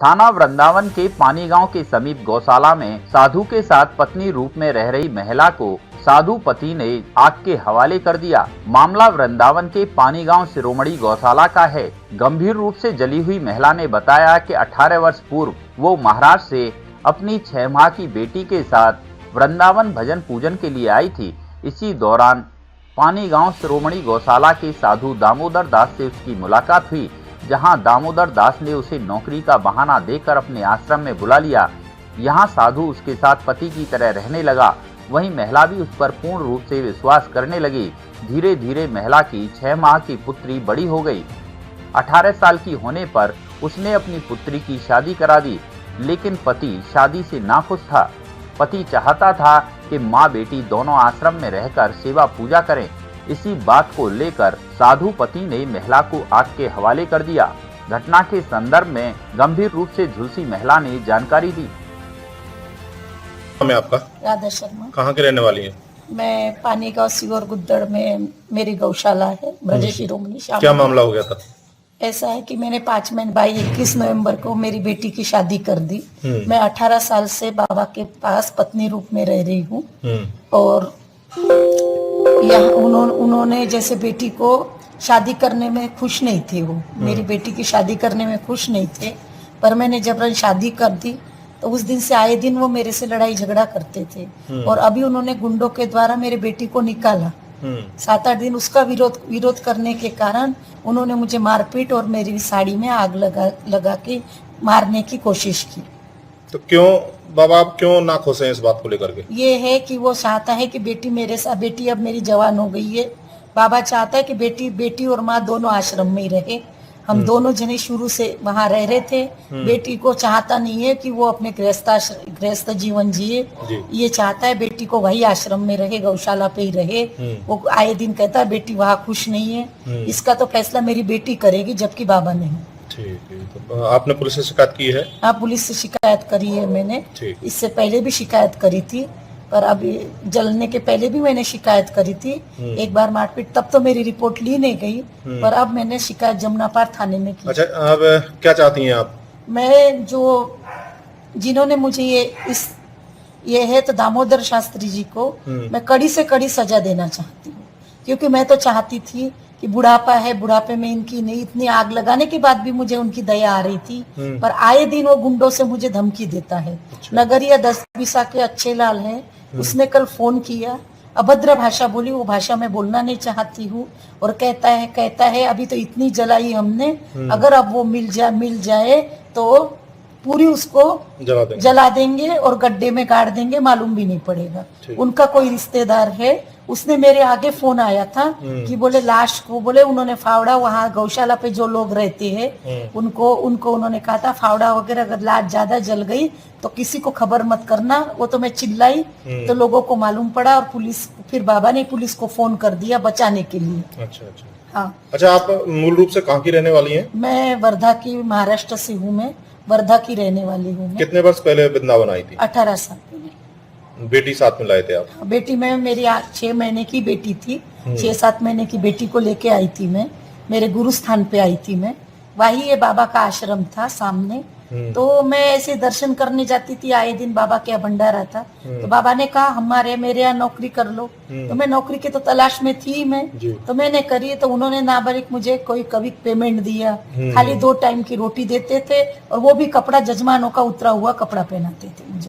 थाना वृंदावन के पानी गांव के समीप गौशाला में साधु के साथ पत्नी रूप में रह रही महिला को साधु पति ने आग के हवाले कर दिया। मामला वृंदावन के पानी गांव शिरोमणि गौशाला का है। गंभीर रूप से जली हुई महिला ने बताया कि 18 वर्ष पूर्व वो महाराष्ट्र से अपनी 6 माह की बेटी के साथ वृंदावन भजन पूजन के लिए आई थी। इसी दौरान पानी गांव शिरोमणि गौशाला के साधु दामोदर दास से उसकी मुलाकात हुई, जहां दामोदर दास ने उसे नौकरी का बहाना देकर अपने आश्रम में बुला लिया। यहां साधु उसके साथ पति की तरह रहने लगा। वहीं महिला भी उस पर पूर्ण रूप से विश्वास करने लगी। धीरे धीरे महिला की 6 माह की पुत्री बड़ी हो गई। 18 साल की होने पर उसने अपनी पुत्री की शादी करा दी, लेकिन पति शादी से नाखुश था। पति चाहता था कि माँ बेटी दोनों आश्रम में रहकर सेवा पूजा करें। इसी बात को लेकर साधु पति ने महिला को आग के हवाले कर दिया। घटना के संदर्भ में गंभीर रूप से झुलसी महिला ने जानकारी दी। मैं आपका राधा शर्मा, कहाँ के रहने वाली है? मैं पानी गांव सियोर गुद्दड़ में मेरी गौशाला है, ब्रज शिरोमणि। क्या मामला हो गया था? ऐसा है कि मैंने 21 नवंबर को मेरी बेटी की शादी कर दी। मैं 18 साल से बाबा के पास पत्नी रूप में रह रही हूँ और यहाँ उन्होंने जैसे बेटी को शादी करने में खुश नहीं थे। वो मेरी बेटी की शादी करने में खुश नहीं थे, पर मैंने जबरन शादी कर दी तो उस दिन से आए दिन वो मेरे से लड़ाई झगड़ा करते थे। और अभी उन्होंने गुंडों के द्वारा मेरी बेटी को निकाला। 7-8 दिन उसका विरोध करने के कारण उन्होंने मुझे मारपीट और मेरी साड़ी में आग लगा के मारने की कोशिश की। तो क्यों बाबा, आप क्यों नाखुश हैं इस बात को लेकर के? ये है कि वो चाहता है कि बेटी मेरे साथ, बेटी अब मेरी जवान हो गई है, बाबा चाहता है कि बेटी और माँ दोनों आश्रम में ही रहे। हम दोनों जने शुरू से वहाँ रह रहे थे। बेटी को चाहता नहीं है कि वो अपने गृहस्थ जीवन जिए। ये चाहता है बेटी को वही आश्रम में रहे, गौशाला पे ही रहे। वो आए दिन कहता है बेटी वहाँ खुश नहीं है। इसका तो फैसला मेरी बेटी करेगी, जबकि बाबा नहीं। ठीक है, तो आपने पुलिस से शिकायत की है? हाँ, पुलिस से शिकायत करी है मैंने। इससे पहले भी शिकायत करी थी, पर अभी जलने के पहले भी मैंने शिकायत करी थी। एक बार मारपीट, तब तो मेरी रिपोर्ट ली नहीं गई, पर अब मैंने शिकायत जमुना पार थाने में की। अच्छा, अब क्या चाहती हैं आप? मैं जिन्होंने मुझे ये है तो दामोदर शास्त्री जी को मैं कड़ी से कड़ी सजा देना चाहती हूँ, क्योंकि मैं तो चाहती थी कि बुढ़ापा है, बुढ़ापे में इनकी नहीं, इतनी आग लगाने के बाद भी मुझे उनकी दया आ रही थी, पर आए दिन वो गुंडों से मुझे धमकी देता है। नगरिया 10 बीसा के अच्छे लाल है, उसने कल फोन किया, अभद्र भाषा बोली, वो भाषा मैं बोलना नहीं चाहती हूँ, और कहता है अभी तो इतनी जलाई हमने, अगर अब वो मिल जाए तो पूरी उसको जला देंगे और गड्ढे में गाड़ देंगे, मालूम भी नहीं पड़ेगा। उनका कोई रिश्तेदार है, उसने मेरे आगे फोन आया था कि बोले लाश को, बोले उन्होंने फावड़ा, वहाँ गौशाला पे जो लोग रहते हैं उनको उन्होंने कहा था फावड़ा वगैरह अगर लाश ज्यादा जल गई तो किसी को खबर मत करना। वो तो मैं चिल्लाई तो लोगों को मालूम पड़ा और फिर बाबा ने पुलिस को फोन कर दिया बचाने के लिए। अच्छा। हाँ। अच्छा, आप मूल रूप से कहाँ की रहने वाली हैं? मैं वर्धा की, महाराष्ट्र से हूँ। मैं वर्धा की रहने वाली हूँ। कितने वर्ष पहले वृंदावन आई थी? 18 साल पहले। बेटी साथ में लाए थे आप? बेटी में मेरी 6 महीने की बेटी थी, 6-7 महीने की बेटी को लेके आई थी मैं, मेरे गुरु स्थान पे आई थी मैं। वही ये बाबा का आश्रम था सामने, तो मैं ऐसे दर्शन करने जाती थी, आए दिन बाबा के यहाँ भंडारा था। तो बाबा ने कहा मेरे यहाँ नौकरी कर लो। तो मैं नौकरी के तो तलाश में थी मैं, तो मैंने करी। तो उन्होंने नाबालिग मुझे कभी पेमेंट दिया, खाली 2 टाइम की रोटी देते थे, और वो भी कपड़ा जजमानों का उतरा हुआ कपड़ा पहनाते थे मुझे।